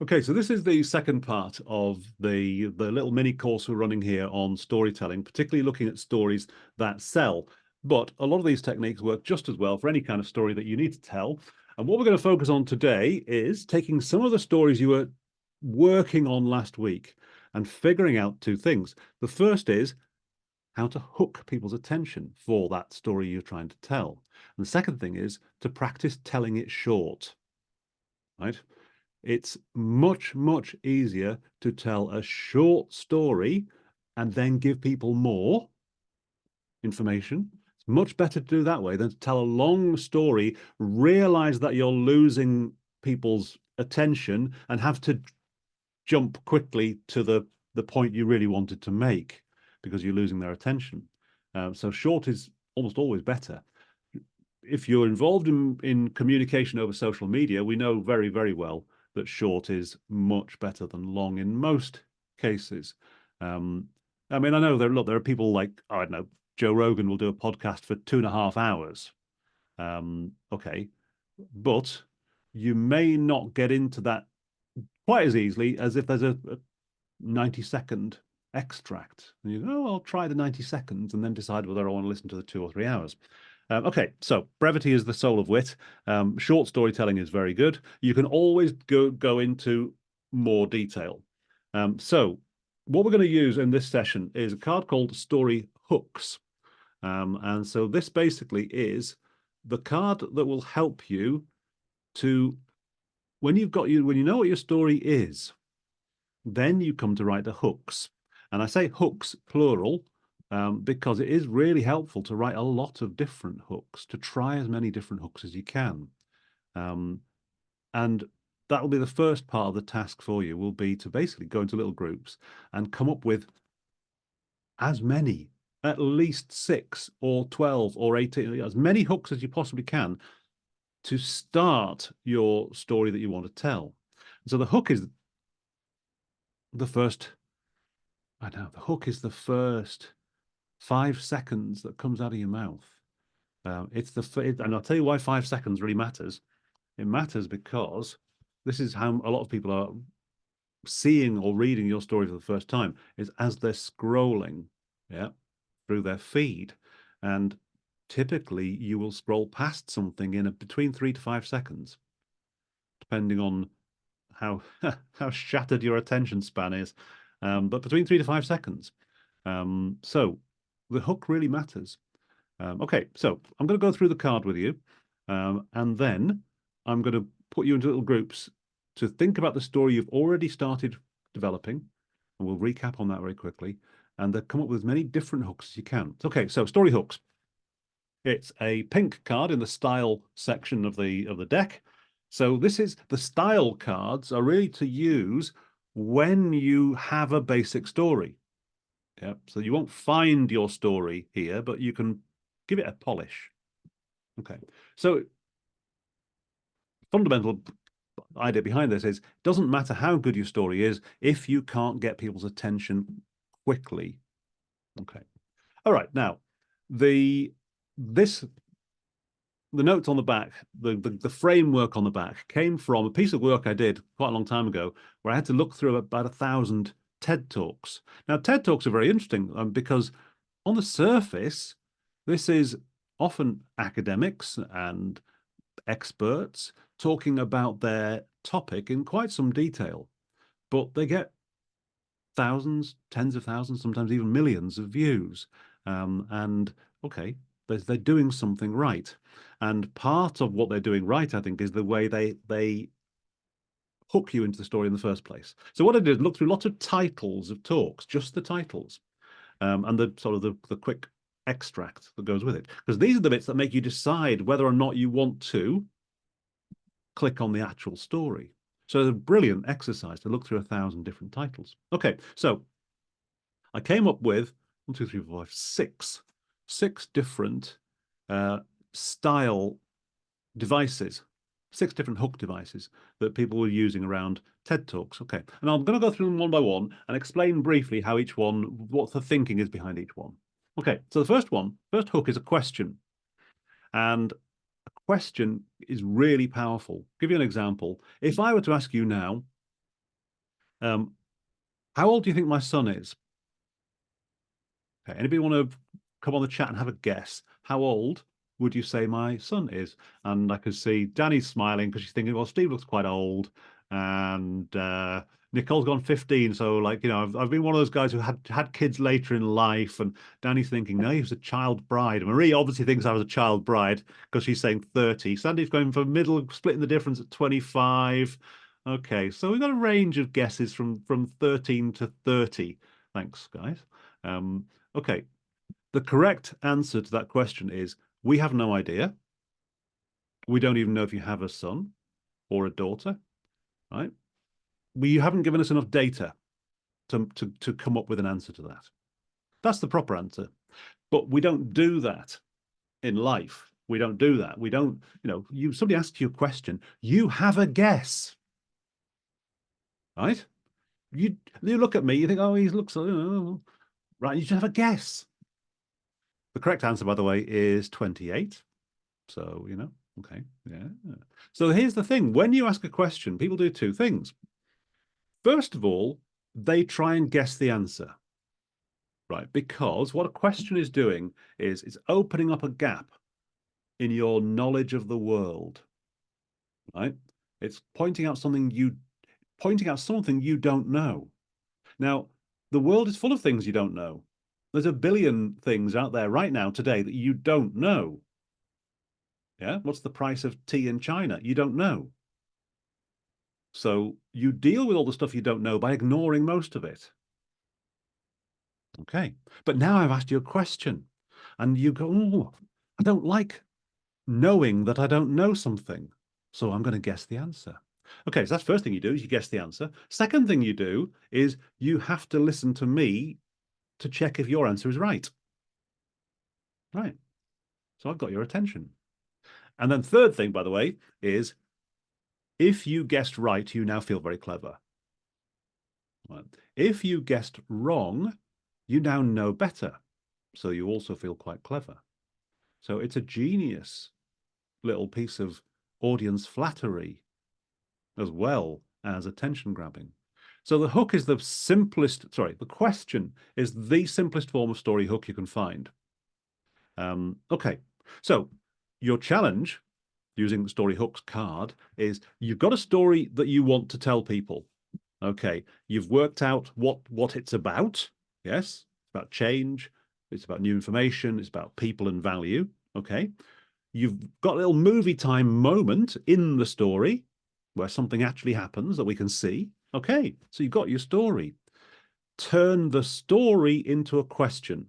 Okay, so this is the second part of the little mini course we're running here on storytelling, particularly looking at stories that sell. But a lot of these techniques work just as well for any kind of story that you need to tell. And what we're going to focus on today is taking some of the stories you were working on last week and figuring out two things. The first is how to hook people's attention for that story you're trying to tell. And the second thing is to practice telling it short, right? It's much, much easier to tell a short story and then give people more information. It's much better to do that way than to tell a long story, realize that you're losing people's attention and have to jump quickly to the point you really wanted to make because you're losing their attention. So short is almost always better. If you're involved in communication over social media, we know very, very well that short is much better than long in most cases. I mean, I know there are people like, I don't know, Joe Rogan will do a podcast for 2.5 hours. Okay, but you may not get into that quite as easily as if there's a 90-second extract. And you go, oh, I'll try the 90 seconds and then decide whether I want to listen to the 2 or 3 hours. Okay, so brevity is the soul of wit. Short storytelling is very good. You can always go into more detail. So what we're going to use in this session is a card called Story Hooks. And so this basically is the card that will help you to, when you know what your story is, then you come to write the hooks. And I say hooks plural because it is really helpful to write a lot of different hooks, to try as many different hooks as you can. And that will be the first part of the task for you, will be to basically go into little groups and come up with as many, at least 6 or 12 or 18, as many hooks as you possibly can to start your story that you want to tell. So the hook is the first, I know, the hook is the first 5 seconds that comes out of your mouth. And I'll tell you why 5 seconds really matters. It matters because this is how a lot of people are seeing or reading your story for the first time, is as they're scrolling, yeah, through their feed. And typically you will scroll past something in between 3 to 5 seconds, depending on how how shattered your attention span is. But between 3 to 5 seconds. So the hook really matters. Okay, so I'm going to go through the card with you, and then I'm going to put you into little groups to think about the story you've already started developing, and we'll recap on that very quickly, and then come up with as many different hooks as you can. Okay, so story hooks. It's a pink card in the style section of the deck. So this is the style cards are really to use when you have a basic story. Yeah, so you won't find your story here, but you can give it a polish. Okay, so fundamental idea behind this is it doesn't matter how good your story is if you can't get people's attention quickly. Okay, all right. Now, the this the notes on the back, the framework on the back came from a piece of work I did quite a long time ago, where I had to look through about 1,000 TED Talks. Now, TED Talks are very interesting because on the surface, this is often academics and experts talking about their topic in quite some detail, but they get thousands, tens of thousands, sometimes even millions of views. And okay, they're doing something right. And part of what they're doing right, I think, is the way they hook you into the story in the first place. So what I did is look through lots of titles of talks, just the titles, and the sort of the quick extract that goes with it, because these are the bits that make you decide whether or not you want to click on the actual story. So it's a brilliant exercise to look through 1,000 different titles. Okay, so I came up with 1, 2, 3, 4, 5, six different style devices, 6 different hook devices that people were using around TED Talks. Okay, and I'm going to go through them one by one and explain briefly how each one, what the thinking is behind each one. Okay, so the first hook is a question. And a question is really powerful. I'll give you an example. If I were to ask you now, How old do you think my son is? Okay, anybody want to come on the chat and have a guess? How old would you say my son is? And I could see Danny's smiling because she's thinking, well, Steve looks quite old. And Nicole's gone 15. So, like, you know, I've been one of those guys who had kids later in life. And Danny's thinking, no, he was a child bride. Marie obviously thinks I was a child bride because she's saying 30. Sandy's going for middle, splitting the difference at 25. Okay, so we've got a range of guesses from 13 to 30. Thanks, guys. Okay, the correct answer to that question is we have no idea. We don't even know if you have a son or a daughter, right? You haven't given us enough data to come up with an answer to that. That's the proper answer. But we don't do that in life. We don't do that. We don't, you know, somebody asks you a question, you have a guess, right? You look at me, you think, oh, he looks, right, you just have a guess. The correct answer, by the way, is 28. So, you know, okay, yeah. So here's the thing. When you ask a question, people do two things. First of all, they try and guess the answer, right? Because what a question is doing is it's opening up a gap in your knowledge of the world, right? It's pointing out something you don't know. Now, the world is full of things you don't know. There's a billion things out there right now today that you don't know. Yeah, what's the price of tea in China? You don't know. So you deal with all the stuff you don't know by ignoring most of it. Okay, but now I've asked you a question and you go, oh, I don't like knowing that I don't know something. So I'm going to guess the answer. Okay, so that's the first thing you do is you guess the answer. Second thing you do is you have to listen to me to check if your answer is right. Right. So I've got your attention. And then third thing, by the way, is if you guessed right, you now feel very clever. Right. If you guessed wrong, you now know better. So you also feel quite clever. So it's a genius little piece of audience flattery as well as attention grabbing. So the hook is the simplest, sorry, the question is the simplest form of story hook you can find. Okay, so your challenge using the story hooks card is you've got a story that you want to tell people. Okay, you've worked out what it's about. Yes, it's about change. It's about new information. It's about people and value. Okay, you've got a little movie time moment in the story where something actually happens that we can see. Okay, so you've got your story. Turn the story into a question.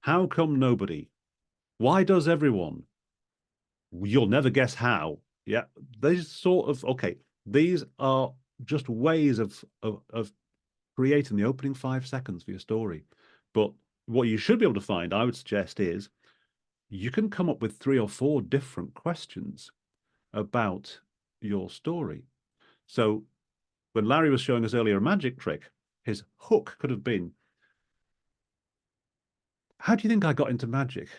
How come nobody? Why does everyone? You'll never guess how. Yeah, these sort of, okay, these are just ways of creating the opening 5 seconds for your story. But what you should be able to find, I would suggest, is you can come up with 3 or 4 different questions about your story. So when Larry was showing us earlier a magic trick, his hook could have been, how do you think I got into magic?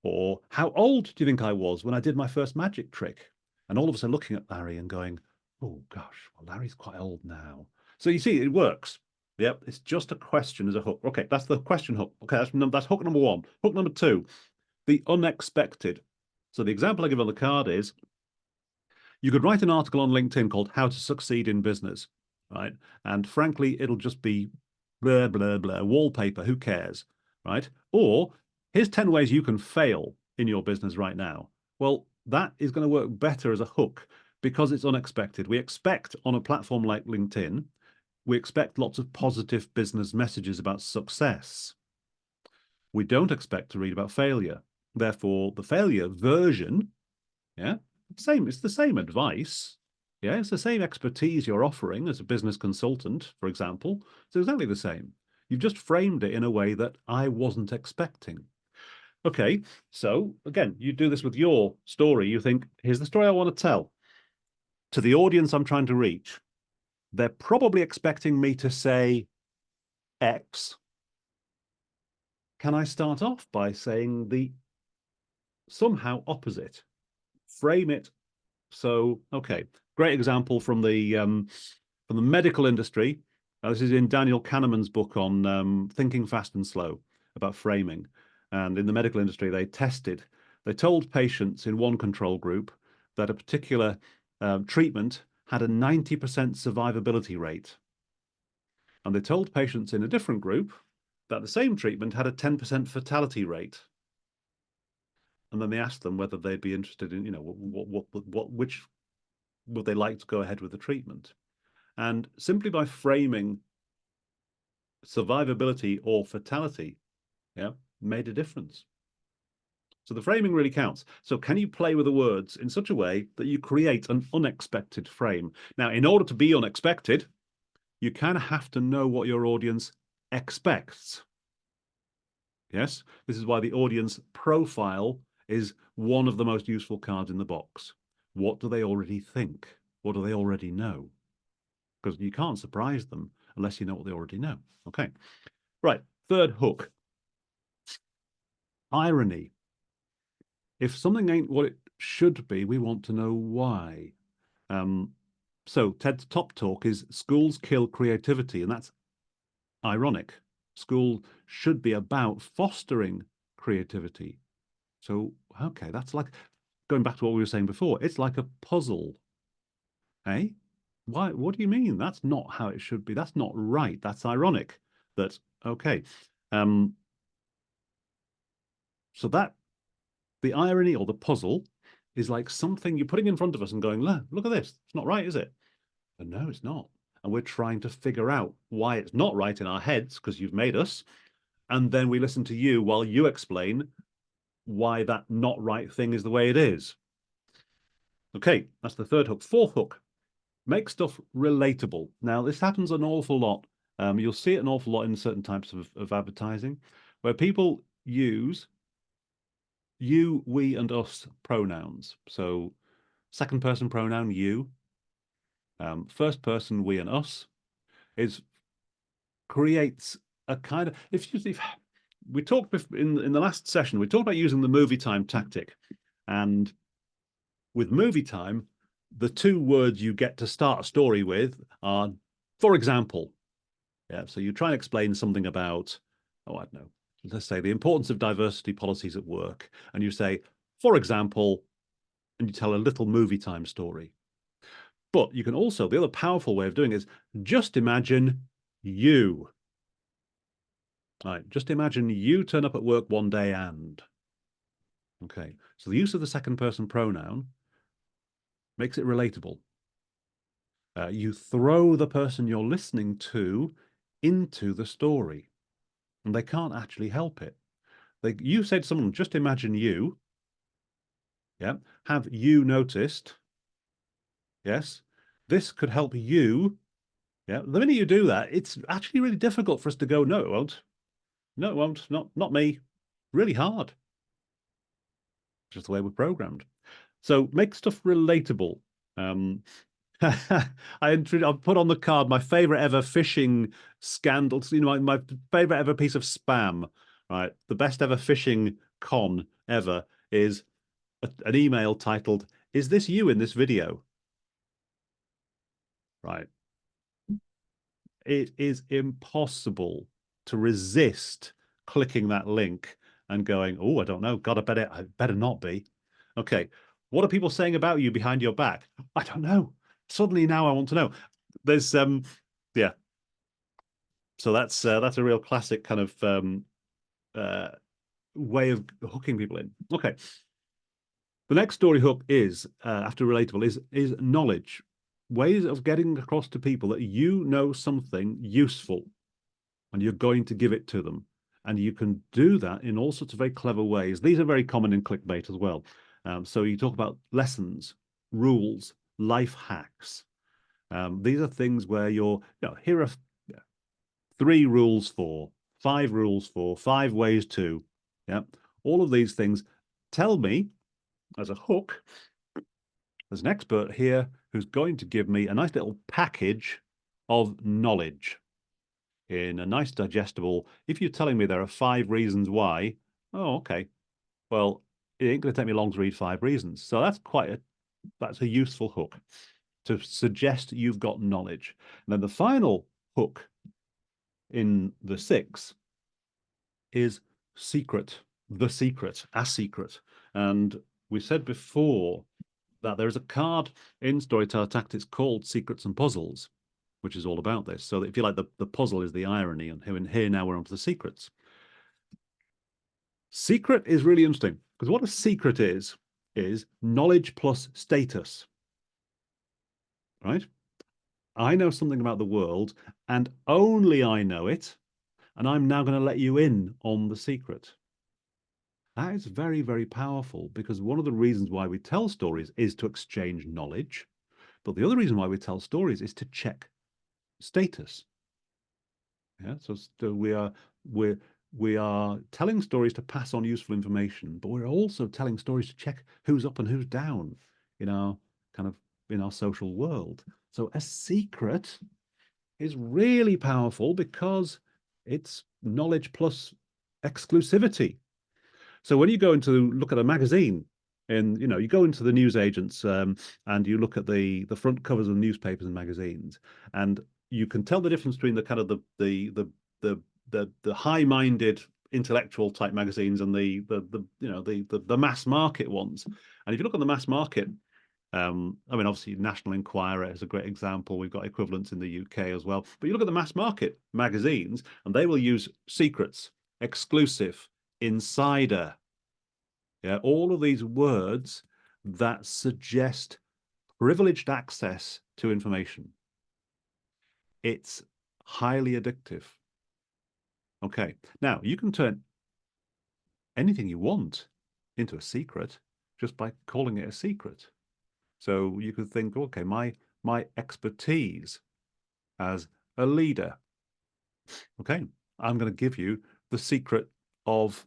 Or how old do you think I was when I did my first magic trick? And all of us are looking at Larry and going, oh gosh, well, Larry's quite old now. So you see, it works. Yep, it's just a question as a hook. Okay, that's the question hook. Okay, that's hook number 1. Hook number 2, the unexpected. So the example I give on the card is, you could write an article on LinkedIn called How to Succeed in Business, right? And frankly, it'll just be blah, blah, blah, wallpaper, who cares, right? Or here's 10 ways you can fail in your business right now. Well, that is going to work better as a hook because it's unexpected. We expect on a platform like LinkedIn, we expect lots of positive business messages about success. We don't expect to read about failure. Therefore, the failure version, yeah, it's the same advice. Yeah, it's the same expertise you're offering as a business consultant, for example. It's exactly the same. You've just framed it in a way that I wasn't expecting. Okay, so again, you do this with your story. You think, here's the story I want to tell to the audience I'm trying to reach. They're probably expecting me to say X. Can I start off by saying the somehow opposite? Frame it. So, okay, Great example from the medical industry. This is in Daniel Kahneman's book on thinking fast and slow about framing. And in the medical industry, they told patients in one control group that a particular treatment had a 90% survivability rate. And they told patients in a different group that the same treatment had a 10% fatality rate. And then they asked them whether they'd be interested in, which would they like to go ahead with the treatment. And simply by framing survivability or fatality, made a difference. So the framing really counts. So can you play with the words in such a way that you create an unexpected frame? Now, in order to be unexpected, you kind of have to know what your audience expects. Yes, this is why the audience profile is one of the most useful cards in the box. What do they already think? What do they already know? Because you can't surprise them unless you know what they already know. Okay, right. Third hook. Irony. If something ain't what it should be, we want to know why. So Ted's top talk is schools kill creativity, and that's ironic. School should be about fostering creativity. So, okay, that's like going back to what we were saying before. It's like a puzzle. Eh? Why? What do you mean? That's not how it should be. That's not right. That's ironic. That okay. So that the irony or the puzzle is like something you're putting in front of us and going, look at this. It's not right, is it? And no, it's not. And we're trying to figure out why it's not right in our heads because you've made us. And then we listen to you while you explain why that not right thing is the way it is. Okay, that's the third hook. Fourth hook, make stuff relatable. Now, this happens an awful lot. You'll see it an awful lot in certain types of advertising where people use you, we, and us pronouns. So second person pronoun, you. First person, we and us, creates a kind of, if we talked in the last session, we talked about using the movie time tactic. And with movie time, the two words you get to start a story with are, for example. Yeah, so you try and explain something about, I don't know, let's say the importance of diversity policies at work. And you say, for example, and you tell a little movie time story. But you can also, the other powerful way of doing it is just imagine you. Right, just imagine you turn up at work one day and. Okay, so the use of the second person pronoun makes it relatable. You throw the person you're listening to into the story, and they can't actually help it. You said to someone, just imagine you. Yeah, have you noticed? Yes, this could help you. Yeah, the minute you do that, it's actually really difficult for us to go, no, it won't. No, it won't. Not me. Really hard. Just the way we're programmed. So make stuff relatable. I put on the card my favorite ever phishing scandals. You know, my favorite ever piece of spam. Right, the best ever phishing con ever is an email titled, "Is this you in this video?" Right, it is impossible to resist clicking that link and going, "Oh, I don't know. God, I better not be." Okay, what are people saying about you behind your back? I don't know. Suddenly now I want to know. There's yeah. So that's a real classic kind of way of hooking people in. Okay. The next story hook is after relatable is knowledge. Ways of getting across to people that you know something useful and you're going to give it to them. And you can do that in all sorts of very clever ways. These are very common in clickbait as well. So you talk about lessons, rules, life hacks. These are things where here are 3 rules for, 5 rules for, 5 ways to. Yeah, all of these things tell me as a hook. There's an expert here who's going to give me a nice little package of knowledge in a nice digestible. If you're telling me there are 5 reasons why, oh, okay. Well, it ain't going to take me long to read 5 reasons. So that's a useful hook. to suggest you've got knowledge. And then the final hook in the 6 is secret, the secret, a secret. And we said before that there is a card in Storyteller Tactics called Secrets and Puzzles, which is all about this. So that if you like, the puzzle is the irony, and here now we're onto the secrets. Secret is really interesting because what a secret is knowledge plus status, right? I know something about the world and only I know it, and I'm now going to let you in on the secret. That is very, very powerful because one of the reasons why we tell stories is to exchange knowledge. But the other reason why we tell stories is to check status. Yeah, so we are telling stories to pass on useful information, but we're also telling stories to check who's up and who's down in our social world. So a secret is really powerful because it's knowledge plus exclusivity. So when you go into look at a magazine, and you go into the newsagents and you look at the front covers of newspapers and magazines, and you can tell the difference between the kind of the high-minded intellectual type magazines and the mass market ones. And if you look on the mass market, I mean, obviously, National Enquirer is a great example. We've got equivalents in the UK as well. But you look at the mass market magazines, and they will use secrets, exclusive, insider. Yeah, all of these words that suggest privileged access to information. It's highly addictive. Okay, now you can turn anything you want into a secret just by calling it a secret. So you could think, okay, my expertise as a leader. Okay, I'm going to give you the secret of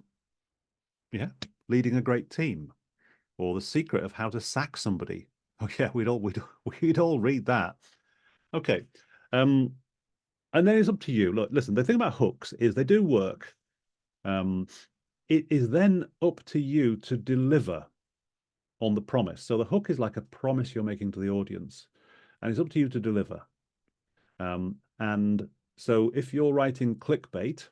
leading a great team, or the secret of how to sack somebody. Oh yeah, we'd all read that. Okay, and then it's up to you. Look, listen. The thing about hooks is they do work. It is then up to you to deliver on the promise. So the hook is like a promise you're making to the audience, and it's up to you to deliver. And so if you're writing clickbait,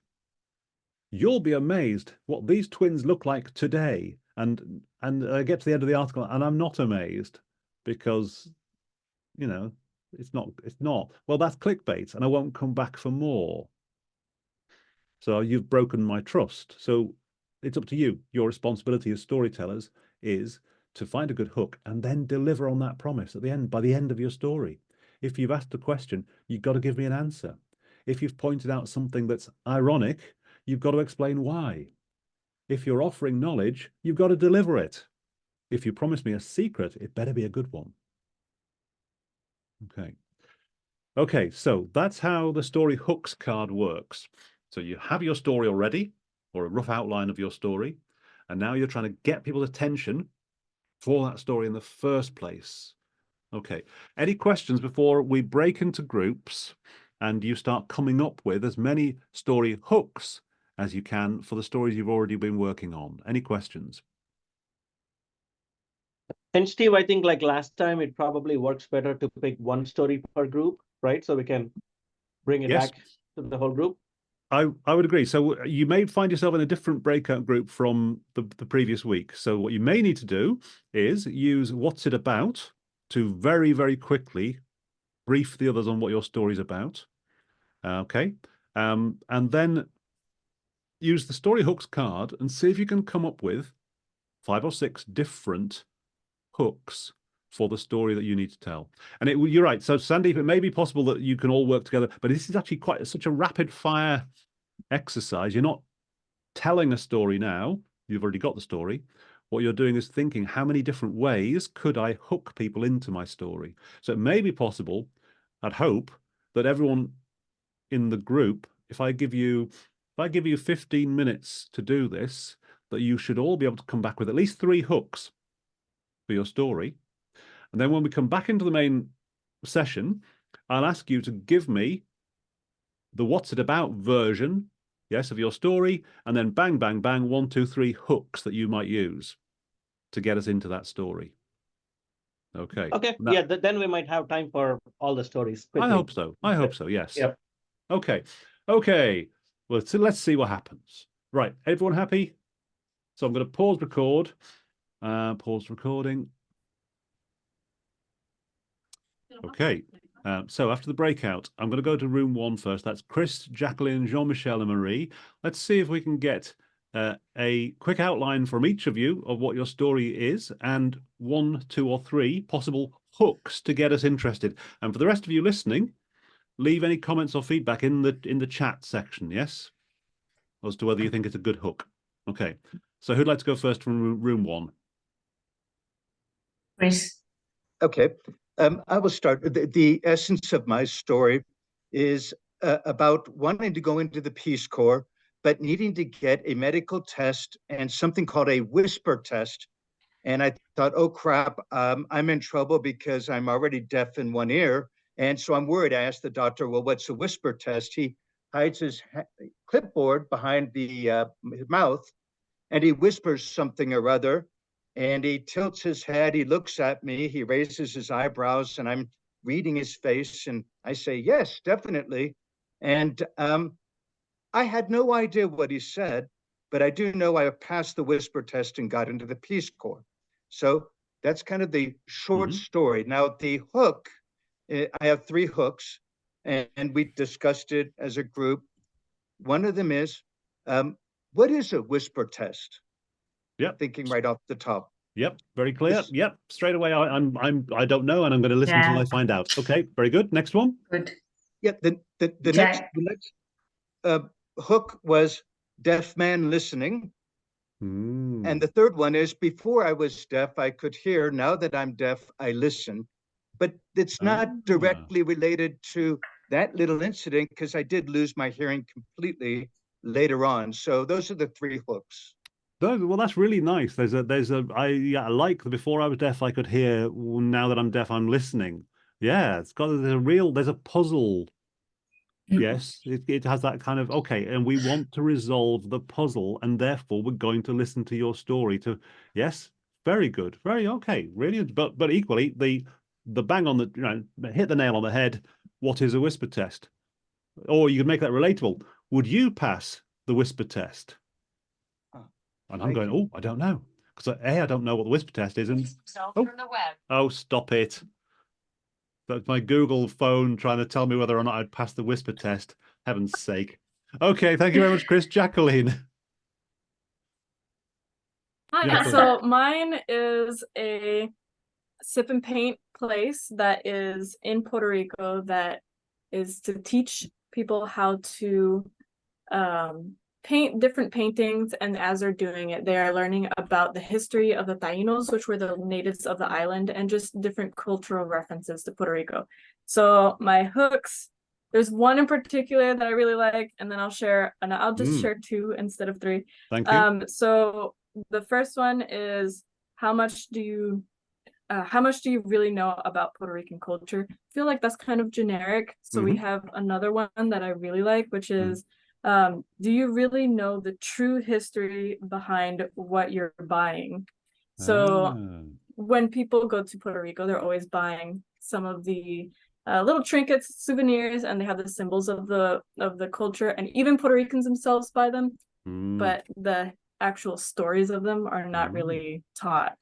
you'll be amazed what these twins look like today. And I get to the end of the article and I'm not amazed because, it's not. Well, that's clickbait and I won't come back for more. So you've broken my trust. So it's up to you. Your responsibility as storytellers is to find a good hook and then deliver on that promise at the end, by the end of your story. If you've asked a question, you've got to give me an answer. If you've pointed out something that's ironic, you've got to explain why. If you're offering knowledge, you've got to deliver it. If you promise me a secret, it better be a good one. Okay, so that's how the story hooks card works. So you have your story already, or a rough outline of your story, and now you're trying to get people's attention for that story in the first place. Okay, any questions before we break into groups and you start coming up with as many story hooks as you can for the stories you've already been working on? Any questions? And Steve, I think like last time, it probably works better to pick one story per group, right? So we can bring it back to the whole group. I would agree. So you may find yourself in a different breakout group from the previous week. So what you may need to do is use What's It About to very, very quickly brief the others on what your story's about. Okay. And then use the story hooks card and see if you can come up with 5 or 6 different hooks for the story that you need to tell. And you're right. So Sandeep, it may be possible that you can all work together, but this is actually such a rapid fire exercise. You're not telling a story now. You've already got the story. What you're doing is thinking, how many different ways could I hook people into my story? So it may be possible, I'd hope, that everyone in the group, if I give you 15 minutes to do this, that you should all be able to come back with at least 3 hooks for your story. And then when we come back into the main session, I'll ask you to give me the What's It About version, yes, of your story, and then bang, bang, bang, 1, 2, 3 hooks that you might use to get us into that story. Okay. Okay. Now, Yeah. Then we might have time for all the stories. I Quickly. hope so. I hope so. Yes. Yep. Okay. Okay. Well, so let's see what happens. Right. Everyone happy? So I'm going to pause record. Pause recording. Okay. So after the breakout, I'm going to go to room 1 first. That's Chris, Jacqueline, Jean-Michel, and Marie. Let's see if we can get a quick outline from each of you of what your story is, and 1, 2, or 3 possible hooks to get us interested. And for the rest of you listening, leave any comments or feedback in the chat section, yes? As to whether you think it's a good hook. Okay. So who'd like to go first from room 1? Chris. Okay. I will start. The essence of my story is about wanting to go into the Peace Corps, but needing to get a medical test and something called a whisper test. And I thought, oh, crap, I'm in trouble because I'm already deaf in one ear. And so I'm worried. I asked the doctor, well, what's a whisper test? He hides his clipboard behind his mouth, and he whispers something or other. And he tilts his head, he looks at me, he raises his eyebrows, and I'm reading his face, and I say, yes, definitely. And I had no idea what he said, but I do know I passed the whisper test and got into the Peace Corps. So that's kind of the short story. Now, the hook, I have 3 hooks, and we discussed it as a group. One of them is, what is a whisper test? Yep. Thinking right off the top. Yep, very clear. Yep, straight away. I don't know, and I'm going to listen until I find out. Okay, very good. Next one. Good. Yeah. The next hook was deaf man listening, and the third one is before I was deaf, I could hear. Now that I'm deaf, I listen. But it's not directly related to that little incident because I did lose my hearing completely later on. So those are the 3 hooks. Well, that's really nice. I like the before I was deaf, I could hear. Now that I'm deaf, I'm listening. Yeah, there's a puzzle. Yes, it has that kind of, okay, and we want to resolve the puzzle, and therefore we're going to listen to your story to, yes, very good, very okay, really, but equally the bang on the, hit the nail on the head. What is a whisper test? Or you can make that relatable. Would you pass the whisper test? And I'm going, oh, I don't know. Because I don't know what the whisper test is. And From the web. oh, stop it. That's my Google phone trying to tell me whether or not I'd pass the whisper test. Heaven's sake. Okay, thank you very much, Chris. Jacqueline. Hi, Jacqueline. so mine is a sip and paint place that is in Puerto Rico that is to teach people how to paint different paintings, and as they're doing it, they are learning about the history of the Tainos, which were the natives of the island, and just different cultural references to Puerto Rico. So my hooks, there's one in particular that I really like, and then I'll share, and I'll just share 2 instead of 3. Thank you. So the first one is, how much do you really know about Puerto Rican culture? I feel like that's kind of generic. So we have another one that I really like, which is, do you really know the true history behind what you're buying? So when people go to Puerto Rico, they're always buying some of the little trinkets, souvenirs, and they have the symbols of the culture, and even Puerto Ricans themselves buy them, but the actual stories of them are not really taught.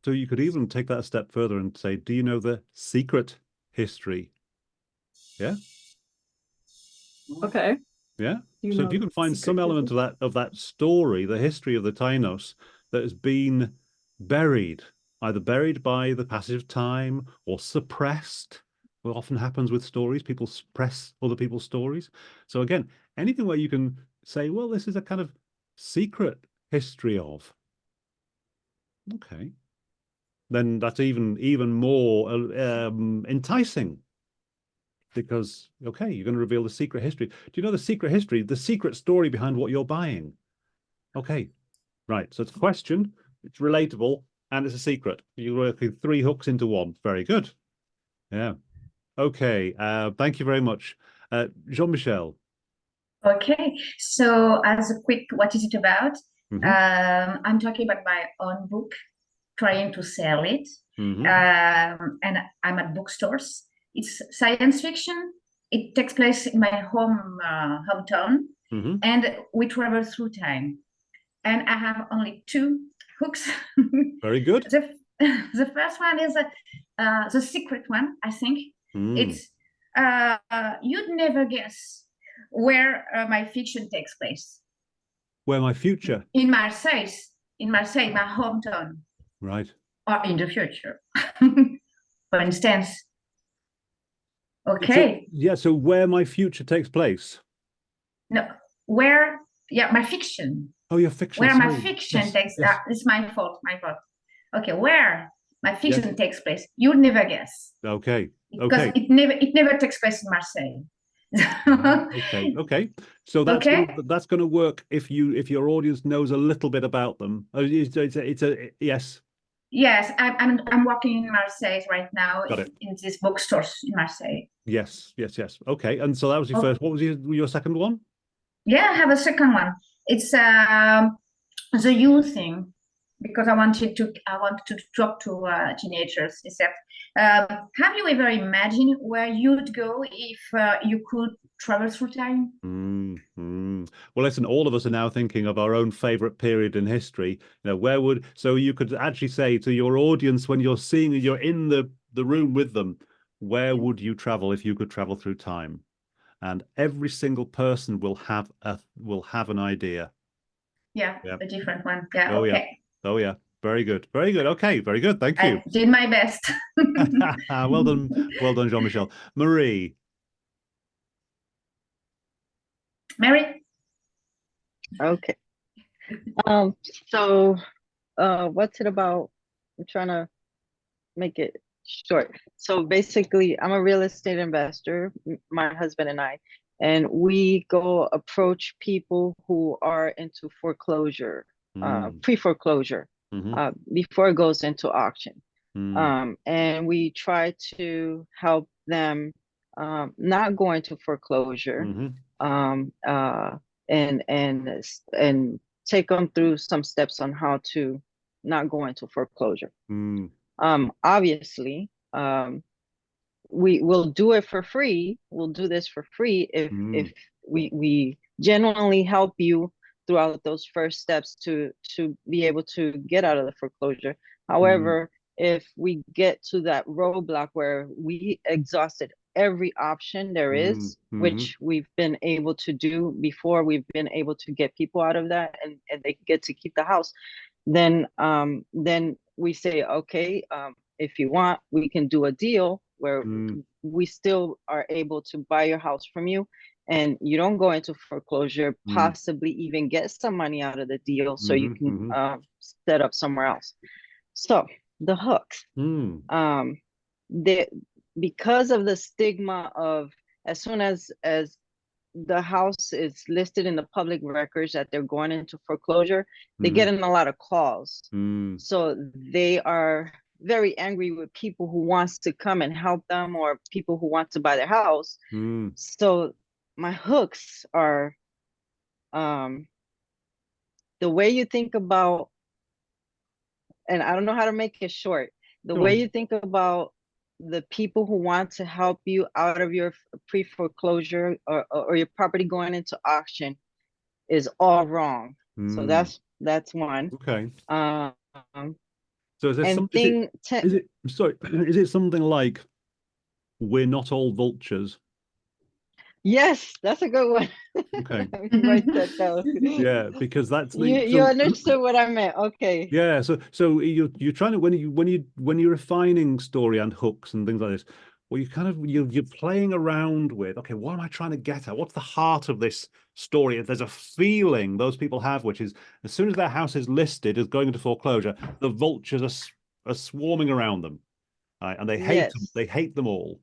So you could even take that a step further and say, do you know the secret history? Yeah. Okay. Yeah. So if you can find some element of that story, the history of the Tainos that has been buried, either buried by the passage of time or suppressed, what often happens with stories, people suppress other people's stories. So again, anything where you can say, well, this is a kind of secret history of. Okay. Then that's even more enticing. Because, okay, you're going to reveal the secret history. Do you know the secret history, the secret story behind what you're buying? Okay, right. So it's a question, it's relatable, and it's a secret. You're working 3 hooks into 1. Very good. Yeah. Okay. Thank you very much. Jean-Michel. Okay, so as a quick, what is it about? I'm talking about my own book, trying to sell it. Mhm. And I'm at bookstores. It's science fiction. It takes place in my hometown, Mhm. and we travel through time. And I have only two hooks. Very good. The first one is the secret one, I think. Mm. It's you'd never guess where my fiction takes place. Where my future. In Marseille, my hometown, Right. or in the future. For instance. So, Okay. yeah. So where my future takes place. No, where, yeah, my fiction. Oh, your fiction. Where my Sorry. fiction Yes, takes, yes. it's my fault. Okay, where my fiction takes place, you'd never guess. Okay. Because Okay. it never takes place in Marseille. Okay. Okay. So that's Okay. that's going to work if your audience knows a little bit about them. It's a yes. Yes, I'm working in Marseille right now. Got it. In these bookstores in Marseille. Yes. Yes. Yes. Okay. And so that was your Oh. first. What was your second one? Yeah, I have a second one. It's the you thing, because I wanted to talk to teenagers. Is that have you ever imagined where you'd go if you could travel through time? Well, listen, all of us are now thinking of our own favorite period in history. You know, so you could actually say to your audience when you're in the room with them, where would you travel if you could travel through time? And every single person will have an idea. Yeah, Yeah. a different one. Yeah, Oh, okay. yeah. Oh, yeah. Very good. Very good. Okay. Very good. Thank you. I did my best. Well done. Well done, Jean-Michel. Marie. Mary? Okay. So what's it about? I'm trying to make it short. So basically, I'm a real estate investor, my husband and I, and we go approach people who are into foreclosure, pre-foreclosure, Mhm. before it goes into auction. Mm. And we try to help them not go into foreclosure, Mhm. and take them through some steps on how to not go into foreclosure. Mm. Obviously, we will do it for free. We'll do this for free if we genuinely help you throughout those first steps to be able to get out of the foreclosure. However, if we get to that roadblock where we exhausted every option there is, which we've been able to do before, we've been able to get people out of that and they get to keep the house, then we say, okay, if you want, we can do a deal where we still are able to buy your house from you and you don't go into foreclosure, possibly even get some money out of the deal so you can set up somewhere else. So the hooks, because of the stigma of as soon as the house is listed in the public records that they're going into foreclosure, they get in a lot of calls. So they are very angry with people who wants to come and help them or people who want to buy their house. So my hooks are the way you think about, and I don't know how to make it short, the way you think about the people who want to help you out of your pre-foreclosure or your property going into auction is all wrong. So that's one. Okay. So is there something? Is it something like we're not all vultures? Yes, that's a good one. Okay. Write that down. Yeah, because that's you understood what I meant. Okay. Yeah, so you're trying to when you're refining story and hooks and things like this, well, you're playing around with, okay, what am I trying to get at? What's the heart of this story? If there's a feeling those people have, which is as soon as their house is listed as going into foreclosure, the vultures are swarming around them, right? And they hate them all.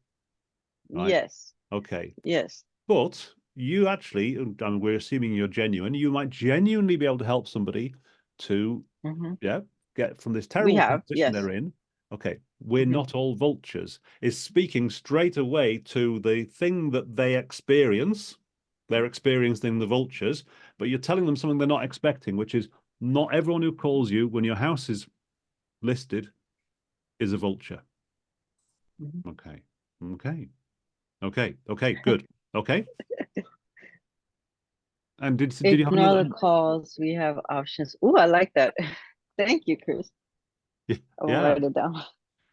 Right? Yes. Okay. Yes. But you actually, and we're assuming you're genuine, you might genuinely be able to help somebody to get from this terrible position they're in. Okay, we're not all vultures is speaking straight away to the thing that they experience. They're experiencing the vultures, but you're telling them something they're not expecting, which is not everyone who calls you when your house is listed is a vulture. Mhm. Okay. Okay. Good. Okay. And did you have Ignore another? the calls. We have options. Oh, I like that. Thank you, Chris. I will Yeah. write it down.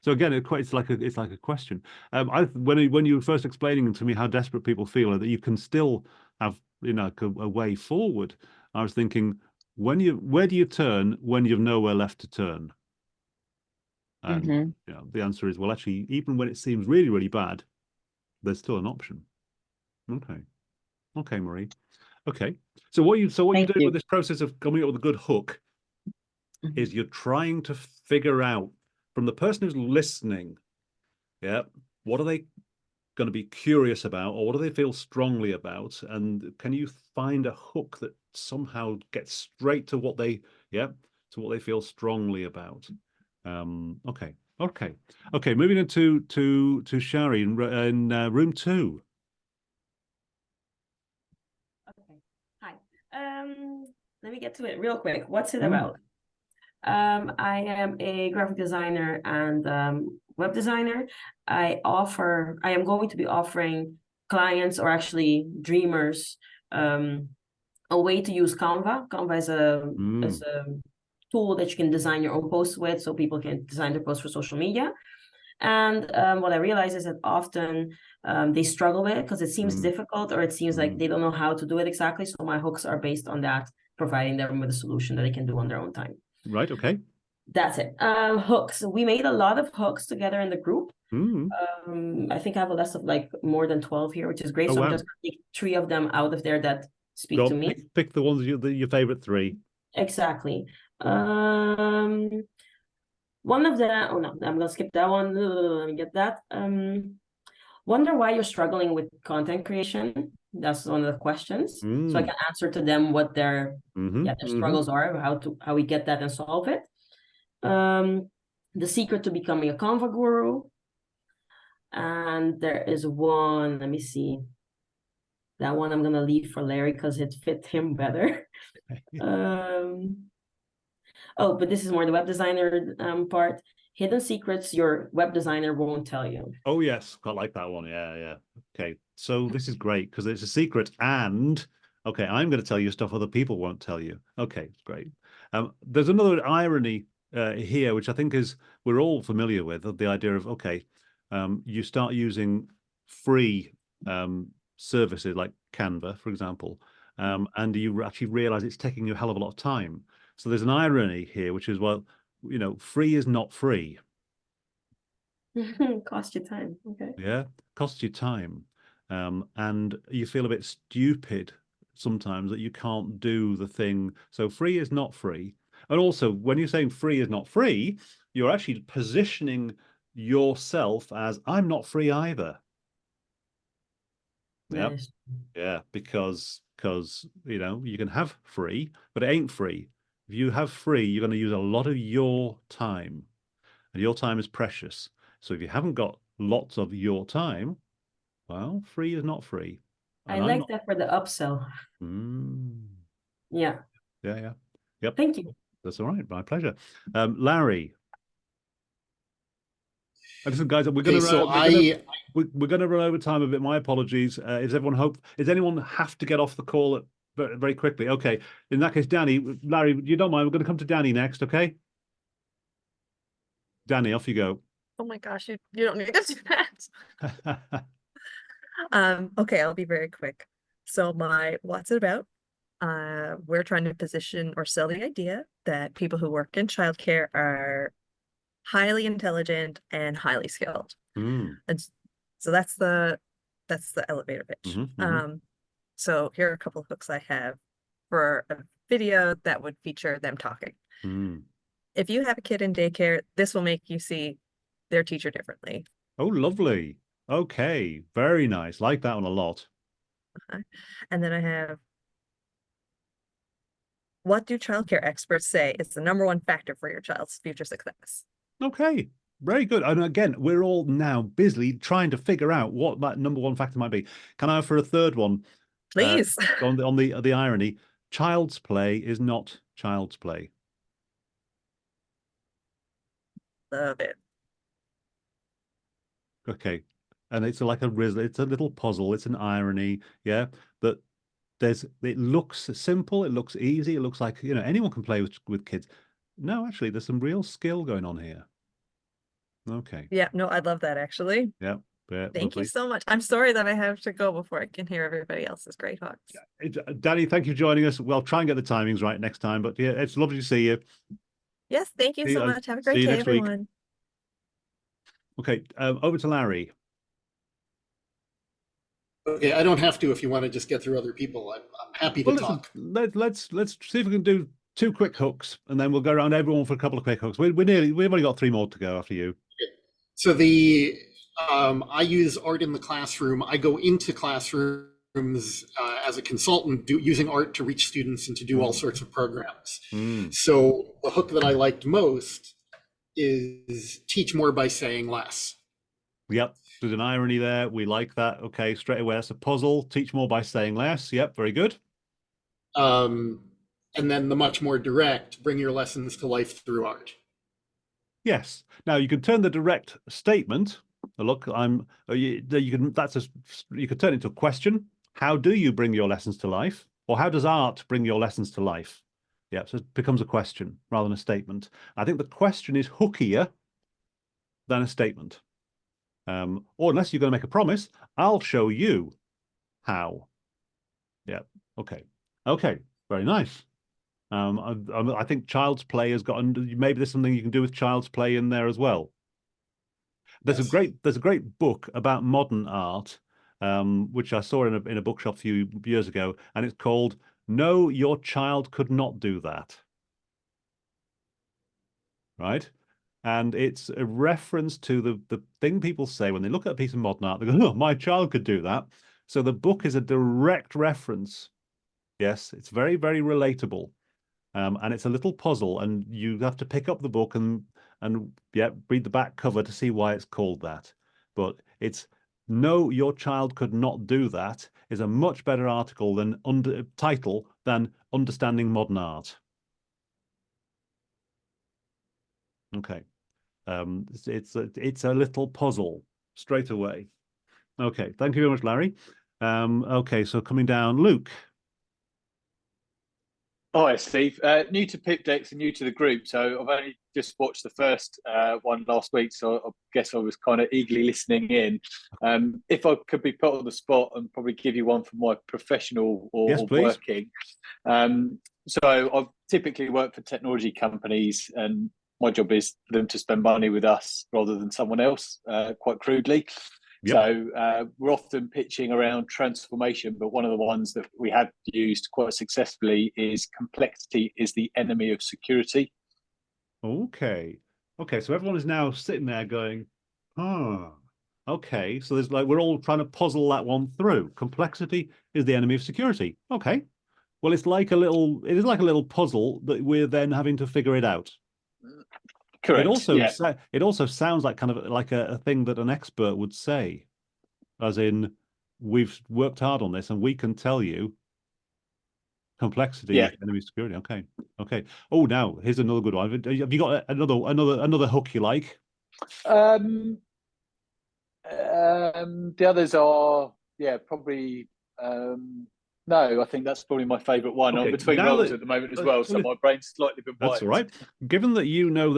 So again, it's like a question. When you were first explaining to me how desperate people feel and that you can still have a way forward, I was thinking, where do you turn when you've nowhere left to turn? And Mm-hmm. the answer is, well, actually, even when it seems really, really bad, there's still an option. Okay, Marie. Okay. So what you're Thank doing you. with this process of coming up with a good hook Mhm. is you're trying to figure out from the person who's listening, what are they going to be curious about, or what do they feel strongly about, and can you find a hook that somehow gets straight to what they feel strongly about. Okay. Moving into to Shari in room 2. Okay. Hi. Let me get to it real quick. What's it Mm. about? I am a graphic designer and web designer. I am going to be offering clients, or actually dreamers, a way to use Canva. Canva is a tool that you can design your own posts with, so people can design their posts for social media. And what I realize is that often they struggle with it because it seems difficult, or it seems like they don't know how to do it exactly. So my hooks are based on that, providing them with a solution that they can do on their own time. Right. Okay. That's it. Hooks. We made a lot of hooks together in the group. I think I have a list of like more than 12 here, which is great. Oh, So wow. I'm just gonna take 3 of them out of there that speak Go to on, me. pick the ones your favorite 3. Exactly. One of the, oh no, I'm gonna skip that one. Let me get that. Wonder why you're struggling with content creation. That's one of the questions. So I can answer to them what their struggles are, how we get that and solve it. The secret to becoming a Canva guru. And there is one, let me see. That one I'm gonna leave for Larry because it fit him better. Oh, but this is more the web designer part. Hidden secrets your web designer won't tell you. Oh yes, quite like that one. Yeah. Okay, so this is great because it's a secret, and okay, I'm going to tell you stuff other people won't tell you. Okay, great. There's another irony here, which I think is we're all familiar with, of the idea of you start using free services like Canva, for example, and you actually realize it's taking you a hell of a lot of time. So there's an irony here, which is, well, free is not free. Cost you time. Okay. Yeah, costs you time. And you feel a bit stupid sometimes that you can't do the thing. So free is not free. And also, when you're saying free is not free, you're actually positioning yourself as I'm not free either. Yeah. Yeah, because you can have free, but it ain't free. If you have free, you're going to use a lot of your time, and your time is precious. So if you haven't got lots of your time, well, free is not free. I like that for the upsell. Yeah. Yeah. Yep. Thank you. That's all right. My pleasure. Larry. Listen, guys, we're going to run over time a bit. My apologies. Does anyone have to get off the call very, very quickly? Okay. In that case, Larry, you don't mind. We're going to come to Danny next. Okay. Danny, off you go. Oh my gosh, you don't need to do that. Okay, I'll be very quick. So what's it about? We're trying to position or sell the idea that people who work in childcare are highly intelligent and highly skilled. And so that's the elevator pitch. So here are a couple of hooks I have for a video that would feature them talking. If you have a kid in daycare, this will make you see their teacher differently. Oh, lovely. Okay, very nice. Like that one a lot. And then I have, what do childcare experts say is the #1 factor for your child's future success? Okay, very good. And again, we're all now busily trying to figure out what that #1 factor might be. Can I offer a third one? Please. On the irony, child's play is not child's play. Love it. Okay. And it's like a riddle, it's a little puzzle, it's an irony, yeah, that it looks simple, it looks easy, it looks like, you know, anyone can play with kids. No, actually, there's some real skill going on here. Okay. Yeah, no, I love that actually. Yeah. Yeah, Thank you lovely. so much. I'm sorry that I have to go before I can hear everybody else's great hooks. Danny, thank you for joining us. We'll try and get the timings right next time, but yeah, it's lovely to see you. Yes, thank you See so you- much. Have a see great you day, next week. everyone. Okay, over to Larry. Okay, I don't have to if you want to just get through other people. I'm happy to Well, listen, talk. let's see if we can do 2 quick hooks, and then we'll go around everyone for a couple of quick hooks. We've only got 3 more to go after you. So I use art in the classroom. I go into classrooms as a consultant, using art to reach students and to do all sorts of programs. So the hook that I liked most is teach more by saying less. Yep, there's an irony there. We like that. Okay, straight away, that's a puzzle. Teach more by saying less. Yep, very good. And then the much more direct, bring your lessons to life through art. Yes. Now you can turn the direct statement. Look, you can turn it into a question. How do you bring your lessons to life? Or how does art bring your lessons to life? Yeah, so it becomes a question rather than a statement. I think the question is hookier than a statement. Or unless you're going to make a promise, I'll show you how. Yeah. Okay. Okay. Very nice. I think Child's Play has got, maybe there's something you can do with Child's Play in there as well. There's a great book about modern art, which I saw in a bookshop a few years ago, and it's called "No, Your Child Could Not Do That." Right? And it's a reference to the thing people say when they look at a piece of modern art, they go, "Oh, my child could do that." So the book is a direct reference. Yes, it's very, very relatable. And it's a little puzzle, and you have to pick up the book and yeah, read the back cover to see why it's called that. But it's "No, Your Child Could Not Do That" is a much better article than title than "Understanding Modern Art." Okay. It's a little puzzle straight away. Okay, thank you very much, Larry. Okay, so coming down, Luke. Hi, Steve. New to Pipdex and new to the group, so I've only just watched the first one last week, so I guess I was kind of eagerly listening in. If I could be put on the spot and probably give you one for my professional or Yes, please. working. So I've typically worked for technology companies, and my job is for them to spend money with us rather than someone else, quite crudely. Yep. So we're often pitching around transformation, but one of the ones that we have used quite successfully is complexity is the enemy of security. Okay. Okay, so everyone is now sitting there going, okay. So there's we're all trying to puzzle that one through. Complexity is the enemy of security. Okay. Well, it is like a little puzzle that we're then having to figure it out. Correct. It also sounds like kind of like a thing that an expert would say, as in, we've worked hard on this and we can tell you complexity is the enemy of security. Okay. Okay. Oh, now here's another good one. Have you got another hook you like? The others are probably no, I think that's probably my favourite one. Okay, I'm between roles at the moment as well, so my brain's slightly been That's all right. Given that you know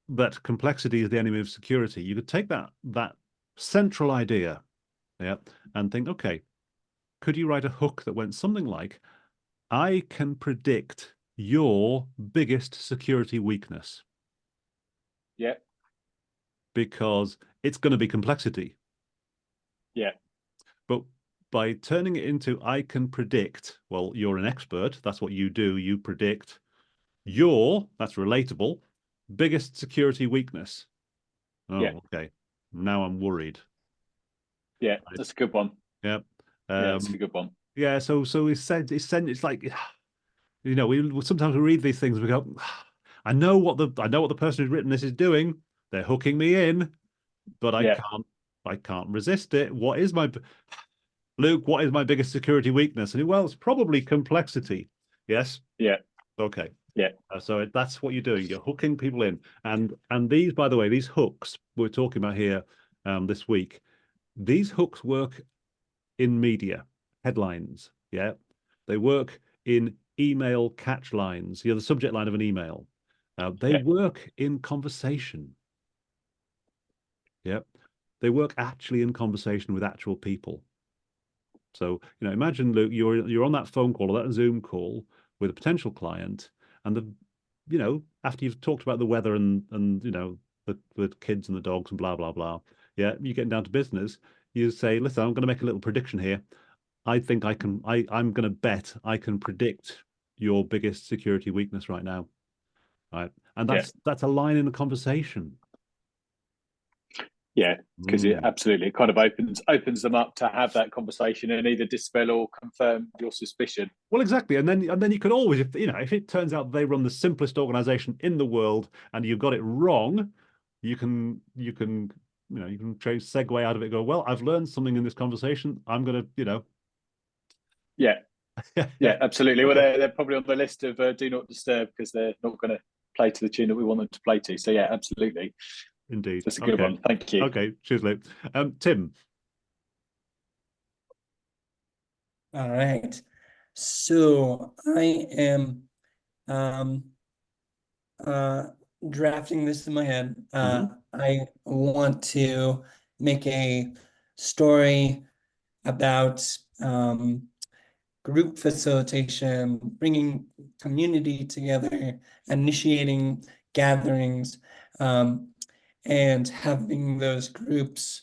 that complexity is the enemy of security, you could take that central idea, and think, okay, could you write a hook that went something like, "I can predict your biggest security weakness." Yeah. Because it's going to be complexity. Yeah. But by turning it into "I can predict," well, you're an expert. That's what you do. You predict that's relatable, biggest security weakness. Oh, yeah. Okay. Now I'm worried. Yeah, that's a good one. Yeah. That's a good one. Yeah. So it's like, you know, we sometimes read these things, we go, I know what the person who's written this is doing. They're hooking me in, but I can't resist it. What is my biggest security weakness? And well, it's probably complexity. Yes. Yeah. Okay. Yeah. So that's what you're doing. You're hooking people in, and these, by the way, these hooks we're talking about here, this week. These hooks work in media headlines. Yeah, they work in email catch lines. The subject line of an email. They work in conversation. Yeah, they work actually in conversation with actual people. So, imagine, Luke, you're on that phone call or that Zoom call with a potential client, and after you've talked about the weather and the kids and the dogs and blah blah blah, yeah, you're getting down to business. You say, listen, I'm going to make a little prediction here. I think I'm going to bet I can predict your biggest security weakness right now, right? And that's a line in the conversation. Yeah, because it absolutely kind of opens them up to have that conversation and either dispel or confirm your suspicion. Well, exactly, and then you can always, if it turns out they run the simplest organization in the world and you've got it wrong, you can segue out of it. And go, well, I've learned something in this conversation. I'm gonna, Yeah, yeah, absolutely. Well, they're probably on the list of do not disturb because they're not going to play to the tune that we want them to play to. So yeah, absolutely. Indeed. That's a good one. Thank you. Okay. Cheers, Luke. Tim. All right. So I am drafting this in my head. I want to make a story about group facilitation, bringing community together, initiating gatherings, and having those groups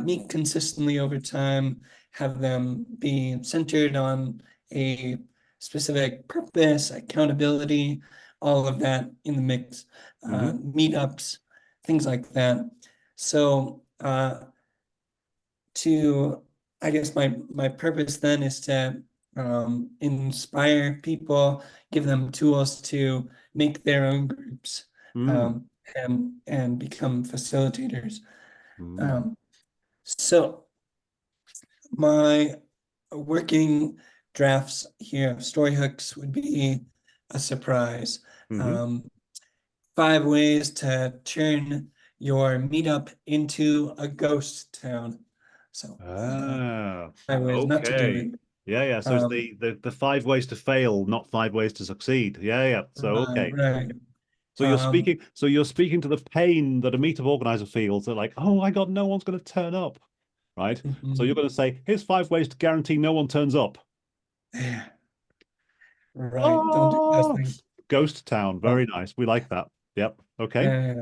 meet consistently over time, have them be centered on a specific purpose, accountability, all of that in the mix, meetups, things like that. So I guess my purpose then is to inspire people, give them tools to make their own groups, and become facilitators. So my working drafts here of story hooks would be a surprise. 5 ways to turn your meetup into a ghost town. So 5 ways not to do it. Yeah. So it's the 5 ways to fail, not 5 ways to succeed. Yeah. So okay. Right. So you're speaking to the pain that a meetup organizer feels. They're like, oh my God, no one's going to turn up, right? So you're going to say, here's 5 ways to guarantee no one turns up. Yeah. Right. Don't do those things. Ghost town. Very nice. We like that. Yep. Okay.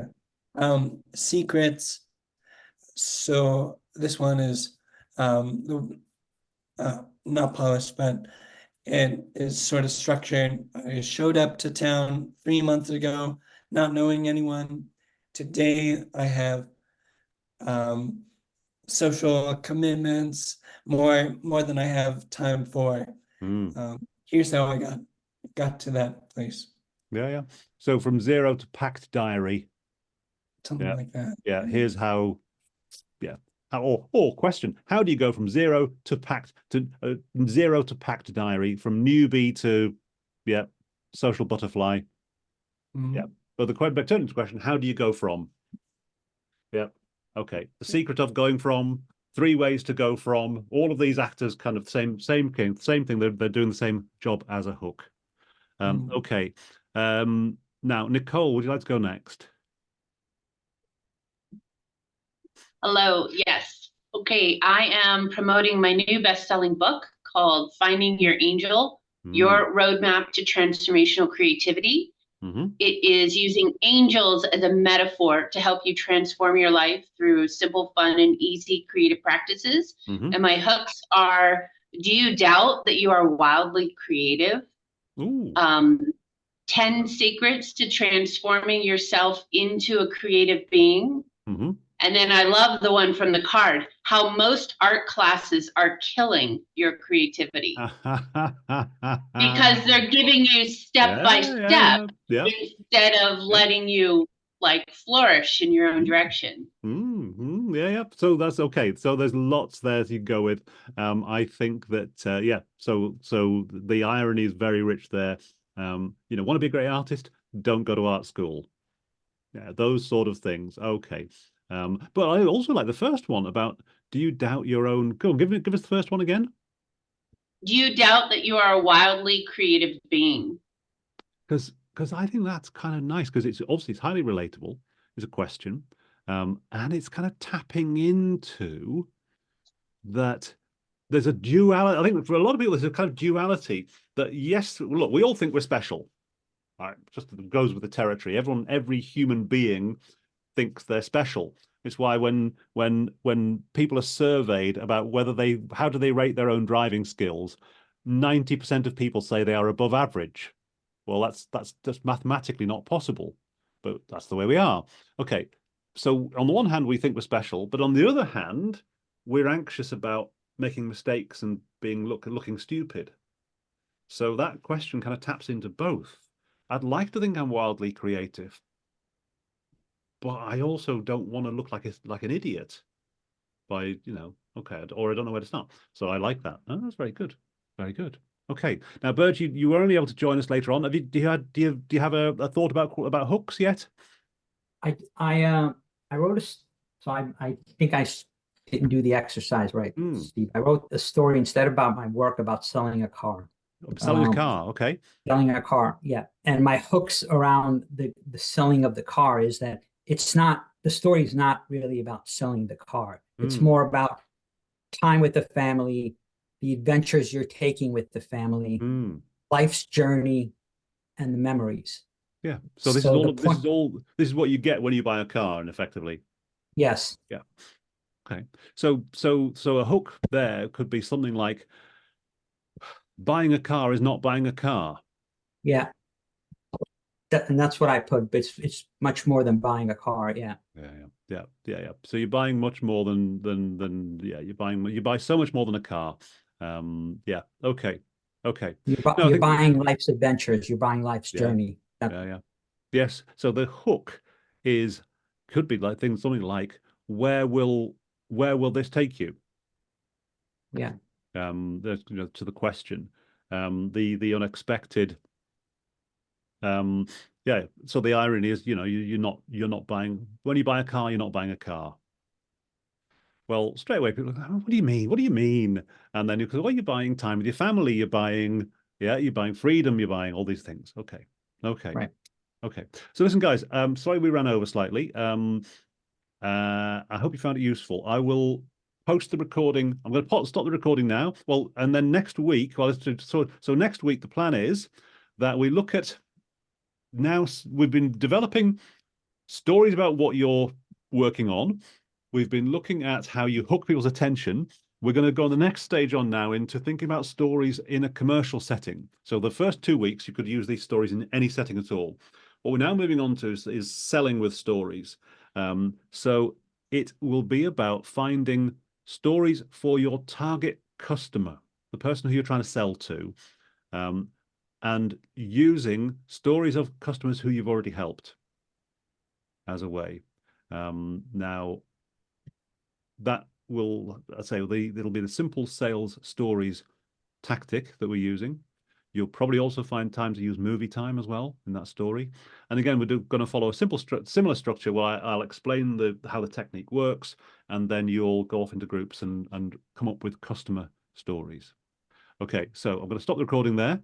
Secrets. So this one is not polished, but it is sort of structured. I showed up to town 3 months ago, not knowing anyone. Today I have social commitments, more than I have time for. Here's how I got to that place. Yeah. So from 0 to packed diary. Something like that. Yeah. Here's how. Yeah. Or question: how do you go from 0 to packed diary, from newbie to social butterfly? Yeah. But the turning question: how do you go from? Yeah. Okay. The secret of going from, 3 ways to go from. All of these actors kind of same thing. They're doing the same job as a hook. Okay. Now, Nicole, would you like to go next? Hello. Yes. Okay. I am promoting my new best-selling book called Finding Your Angel, Your Roadmap to Transformational Creativity. It is using angels as a metaphor to help you transform your life through simple, fun, and easy creative practices. And my hooks are: do you doubt that you are wildly creative? 10 secrets to transforming yourself into a creative being. And then I love the one from the card: how most art classes are killing your creativity. Because they're giving you step by step instead of letting you flourish in your own direction. Yeah. So that's okay. So there's lots there to go with. I think that So the irony is very rich there. Want to be a great artist? Don't go to art school. Yeah, those sort of things. Okay. But I also like the first one about, do you doubt your own? Go on, give us the first one again. Do you doubt that you are a wildly creative being? Because I think that's kind of nice, because it's obviously it's highly relatable. It's a question, and it's kind of tapping into that there's a duality. I think for a lot of people, there's a kind of duality that, yes, look, we all think we're special. Right? Just goes with the territory. Every human being thinks they're special. It's why when people are surveyed about how do they rate their own driving skills, 90% of people say they are above average. Well, that's just mathematically not possible, but that's the way we are. Okay, so on the one hand, we think we're special, but on the other hand, we're anxious about making mistakes and looking stupid. So that question kind of taps into both. I'd like to think I'm wildly creative, but I also don't want to look like an idiot by, okay, or I don't know where to start. So I like that. Oh, that's very good. Very good. Okay. Now, Burge, you were only able to join us later on. Do you have a thought about hooks yet? I wrote I think I didn't do the exercise right, Steve. I wrote a story instead about my work about selling a car. Selling a car, okay. Selling a car, yeah. And my hooks around the selling of the car is that the story is not really about selling the car. It's more about time with the family, the adventures you're taking with the family, life's journey, and the memories. Yeah. So this is what you get when you buy a car, and effectively. Yes. Yeah. Okay. So a hook there could be something like, buying a car is not buying a car. Yeah. And that's what I put, but it's much more than buying a car. Yeah. Yeah. So you're buying much more than you buy so much more than a car. Yeah. Okay. You're buying life's adventures. You're buying life's journey. Yeah. Yes. So the hook could be like something like, where will this take you? Yeah. To the question, the unexpected. Yeah. So the irony is, you're not buying, when you buy a car, you're not buying a car. Well, straight away people are like, oh, what do you mean? What do you mean? And then you're buying time with your family. You're buying freedom. You're buying all these things. Okay. Right. Okay. So listen, guys. Sorry we ran over slightly. I hope you found it useful. I will post the recording. I'm going to stop the recording now. Well, and then next week, so next week, the plan is that we look at, now we've been developing stories about what you're working on. We've been looking at how you hook people's attention. We're going to go on the next stage on now into thinking about stories in a commercial setting. So the first 2 weeks, you could use these stories in any setting at all. What we're now moving on to is selling with stories. So it will be about finding stories for your target customer, the person who you're trying to sell to, and using stories of customers who you've already helped as a way. Now, that will, it'll be the simple sales stories tactic that we're using. You'll probably also find time to use movie time as well in that story. And again, we're going to follow a similar structure where I'll explain how the technique works, and then you'll go off into groups and come up with customer stories. Okay, so I'm going to stop the recording there.